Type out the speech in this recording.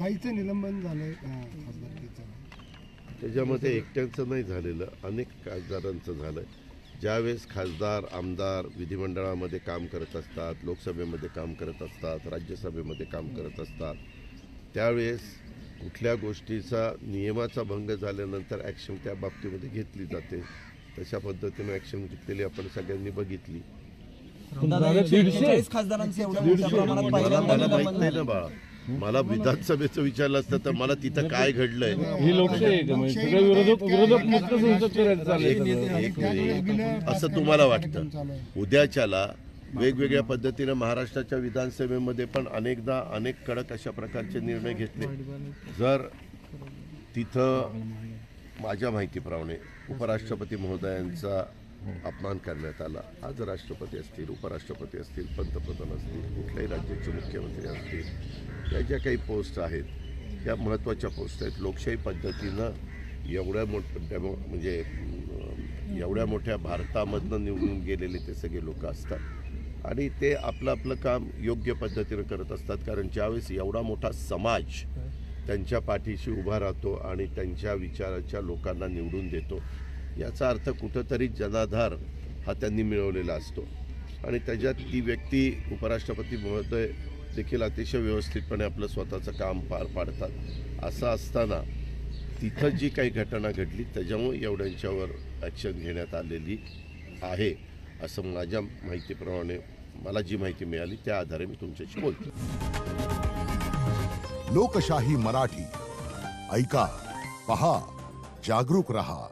काहीचं निलंबन झालंय खासदारकीचं? त्याच्यामध्ये एकट्यांचं नाही झालेलं, अनेक खासदारांचं झालं. ज्यावेळेस खासदार आमदार विधिमंडळामध्ये काम करत असतात, लोकसभेमध्ये काम करत असतात, राज्यसभेमध्ये काम करत असतात, त्यावेळेस कुठल्या गोष्टीचा नियमाचा भंग झाल्यानंतर ॲक्शन त्या बाबतीमध्ये घेतली जाते. तशा पद्धतीनं ॲक्शन घेतलेली आपण सगळ्यांनी बघितली. मला माहित नाही ना बाळा, मला विधानसभेचं विचारलं असतं तर मला तिथं काय घडलंय ही लोकशाही असं तुम्हाला वाटतं. उद्याच्याला वेगवेगळ्या पद्धतीनं महाराष्ट्राच्या विधानसभेमध्ये पण अनेकदा अनेक कडक अशा प्रकारचे निर्णय घेतले. जर तिथं माझ्या माहितीप्रमाणे उपराष्ट्रपती महोदयांचा अपमान करण्यात आला, आज राष्ट्रपती असतील, उपराष्ट्रपती असतील, पंतप्रधान असतील, कुठल्याही राज्याचे मुख्यमंत्री असतील, या ज्या काही पोस्ट आहेत या महत्त्वाच्या पोस्ट आहेत. लोकशाही पद्धतीनं एवढ्या मोठ्या भारतामधनं निवडून गेलेले ते सगळे लोक असतात आणि ते आपलं आपलं काम योग्य पद्धतीनं करत असतात. कारण ज्यावेळेस एवढा मोठा समाज त्यांच्या पाठीशी उभा राहतो आणि त्यांच्या विचाराच्या लोकांना निवडून देतो, याचा अर्थ कुठंतरी जनाधार हा त्यांनी मिळवलेला असतो आणि त्याच्यात ती व्यक्ती उपराष्ट्रपती महोदय देखील अतिशय व्यवस्थितपणे आपलं स्वतःचं काम पार पाडतात. असं असताना तिथं जी काही घटना घडली त्याच्यामुळे एवढ्यांच्यावर ॲक्शन घेण्यात आलेली आहे असं माझ्या माहितीप्रमाणे मला जी माहिती मिळाली त्या आधारे मी तुमच्याशी बोलतो. लोकशाही मराठी ऐका, पहा, जागरूक रहा.